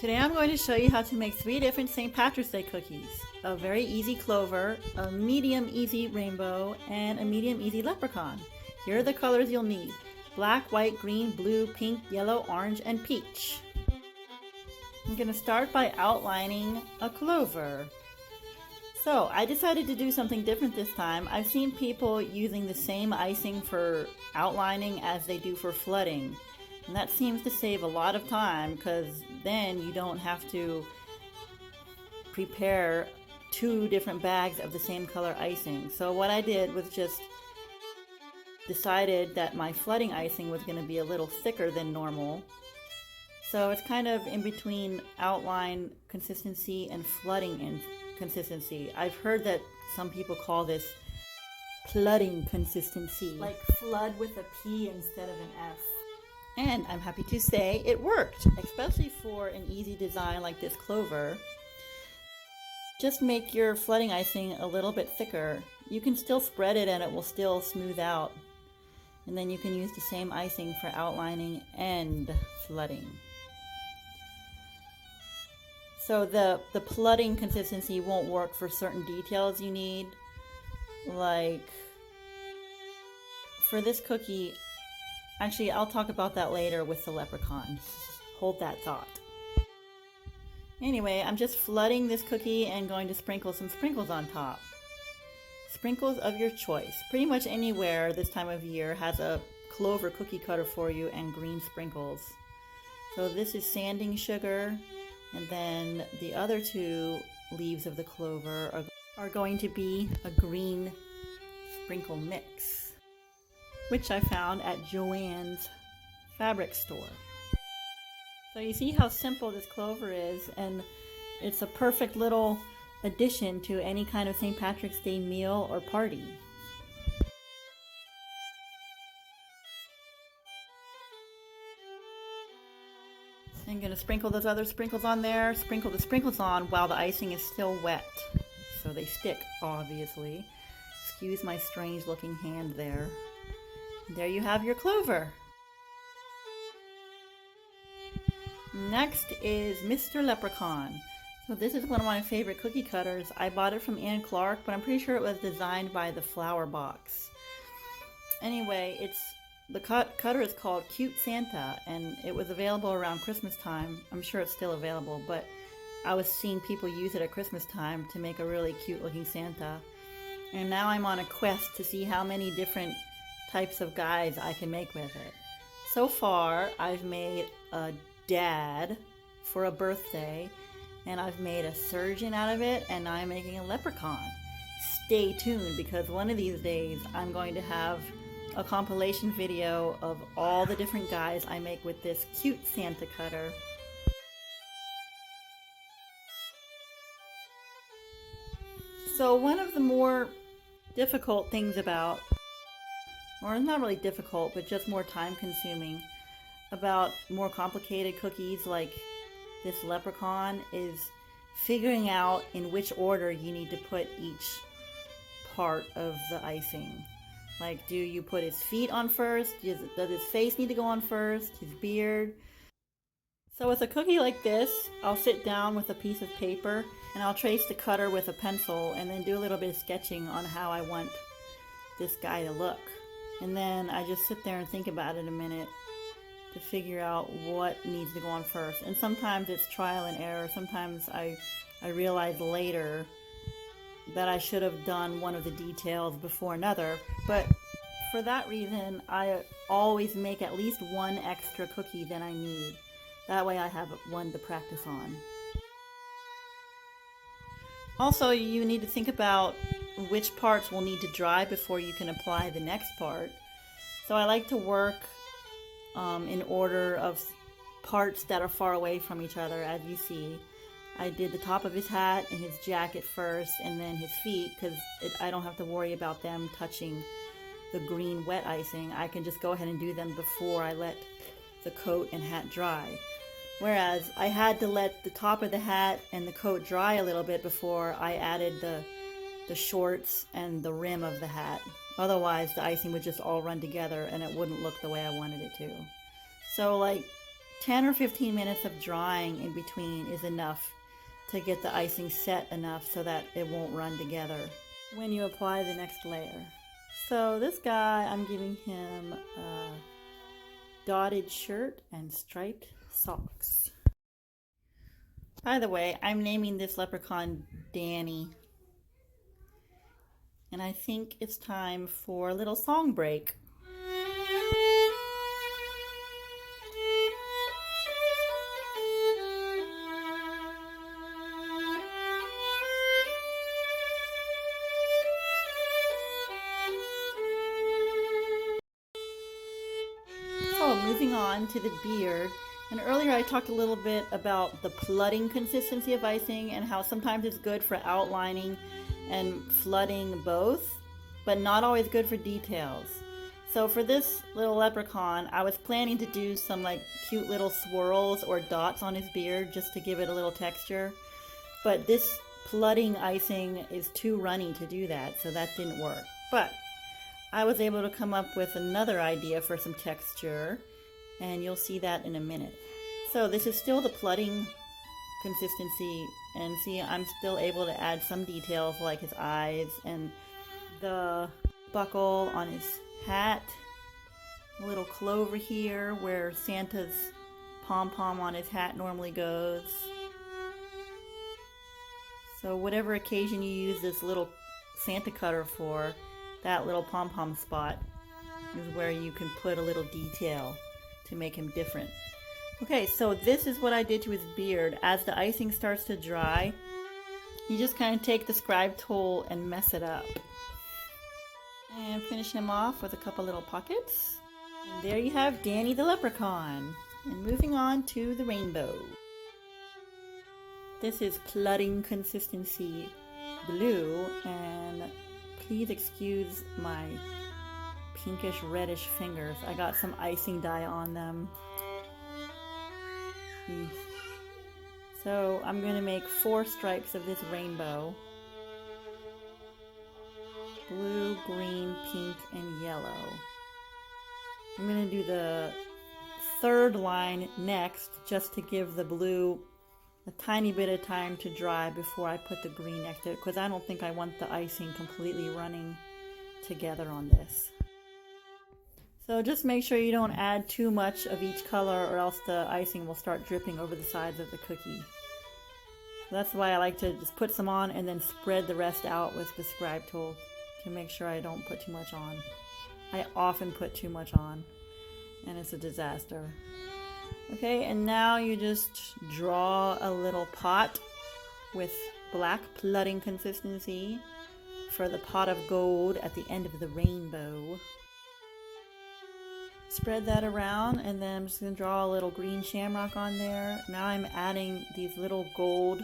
Today I'm going to show you how to make 3 different St. Patrick's Day cookies. A very easy clover, a medium easy rainbow, and a medium easy leprechaun. Here are the colors you'll need: black, white, green, blue, pink, yellow, orange, and peach. I'm going to start by outlining a clover. So I decided to do something different this time. I've seen people using the same icing for outlining as they do for flooding. And that seems to save a lot of time because then you don't have to prepare 2 different bags of the same color icing. So what I did was just decided that my flooding icing was going to be a little thicker than normal. So it's kind of in between outline consistency and flooding consistency. I've heard that some people call this flooding consistency. Like flood with a P instead of an F. And I'm happy to say it worked, especially for an easy design like this clover. Just make your flooding icing a little bit thicker. You can still spread it and it will still smooth out. And then you can use the same icing for outlining and flooding. So the flooding consistency won't work for certain details you need. Like for this cookie, actually, I'll talk about that later with the leprechaun. Hold that thought. Anyway, I'm just flooding this cookie and going to sprinkle some sprinkles on top. Sprinkles of your choice. Pretty much anywhere this time of year has a clover cookie cutter for you and green sprinkles. So this is sanding sugar, and then the other 2 leaves of the clover are going to be a green sprinkle mix, which I found at Joann's fabric store. So you see how simple this clover is, and it's a perfect little addition to any kind of St. Patrick's Day meal or party. I'm going to sprinkle those other sprinkles on there, sprinkle the sprinkles on while the icing is still wet, so they stick, obviously. Excuse my strange looking hand there. There you have your clover. Next is Mr. Leprechaun. So this is one of my favorite cookie cutters. I bought it from Ann Clark, but I'm pretty sure it was designed by the Flower Box. Anyway, the cutter is called Cute Santa, and it was available around Christmas time. I'm sure it's still available, but I was seeing people use it at Christmas time to make a really cute looking Santa. And now I'm on a quest to see how many different types of guys I can make with it. So far, I've made a dad for a birthday, and I've made a surgeon out of it, and I'm making a leprechaun. Stay tuned, because one of these days I'm going to have a compilation video of all the different guys I make with this cute Santa cutter. So one of the more difficult things about, or not really difficult, but just more time consuming about more complicated cookies like this leprechaun is figuring out in which order you need to put each part of the icing. Like, do you put his feet on first? Does his face need to go on first? His beard? So with a cookie like this, I'll sit down with a piece of paper and I'll trace the cutter with a pencil and then do a little bit of sketching on how I want this guy to look. And then I just sit there and think about it a minute to figure out what needs to go on first. And sometimes it's trial and error. Sometimes I realize later that I should have done one of the details before another. But for that reason, I always make at least 1 extra cookie than I need. That way I have 1 to practice on. Also, you need to think about which parts will need to dry before you can apply the next part. So I like to work in order of parts that are far away from each other. As you see, I did the top of his hat and his jacket first, and then his feet, because I don't have to worry about them touching the green wet icing. I can just go ahead and do them before I let the coat and hat dry. Whereas I had to let the top of the hat and the coat dry a little bit before I added the shorts and the rim of the hat. Otherwise, the icing would just all run together and it wouldn't look the way I wanted it to. So like 10 or 15 minutes of drying in between is enough to get the icing set enough so that it won't run together when you apply the next layer. So this guy, I'm giving him a dotted shirt and striped socks. By the way, I'm naming this leprechaun Danny. And I think it's time for a little song break. So moving on to the beard. And earlier I talked a little bit about the flooding consistency of icing and how sometimes it's good for outlining and flooding both, but not always good for details. So for this little leprechaun, I was planning to do some like cute little swirls or dots on his beard just to give it a little texture. But this flooding icing is too runny to do that, so that didn't work. But I was able to come up with another idea for some texture, and you'll see that in a minute. So this is still the flooding consistency, and see, I'm still able to add some details like his eyes and the buckle on his hat, a little clover here where Santa's pom-pom on his hat normally goes. So whatever occasion you use this little Santa cutter for, that little pom-pom spot is where you can put a little detail to make him different. Okay, so this is what I did to his beard. As the icing starts to dry, you just kind of take the scribe tool and mess it up. And finish him off with a couple little pockets. And there you have Danny the leprechaun. And moving on to the rainbow. This is flooding consistency blue, and please excuse my pinkish reddish fingers. I got some icing dye on them. So I'm going to make 4 stripes of this rainbow. Blue, green, pink, and yellow. I'm going to do the 3rd line next just to give the blue a tiny bit of time to dry before I put the green next to it, because I don't think I want the icing completely running together on this. So just make sure you don't add too much of each color, or else the icing will start dripping over the sides of the cookie. So that's why I like to just put some on and then spread the rest out with the scribe tool to make sure I don't put too much on. I often put too much on, and it's a disaster. Okay, and now you just draw a little pot with black flooding consistency for the pot of gold at the end of the rainbow. Spread that around, and then I'm just going to draw a little green shamrock on there. Now I'm adding these little gold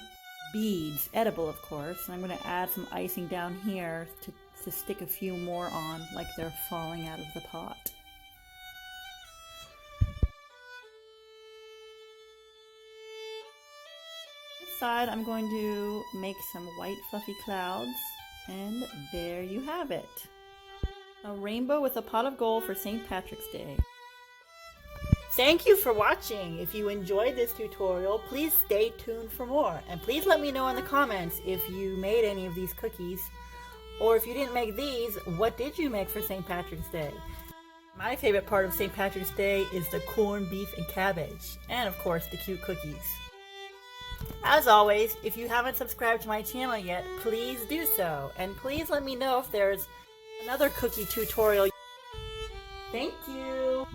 beads, edible of course, and I'm going to add some icing down here to stick a few more on like they're falling out of the pot. This side I'm going to make some white fluffy clouds, and there you have it. A rainbow with a pot of gold for St. Patrick's Day. Thank you for watching. If you enjoyed this tutorial, please stay tuned for more. And please let me know in the comments if you made any of these cookies. Or if you didn't make these, what did you make for St. Patrick's Day? My favorite part of St. Patrick's Day is the corned beef and cabbage. And of course, the cute cookies. As always, if you haven't subscribed to my channel yet, please do so. And please let me know if there's another cookie tutorial. Thank you.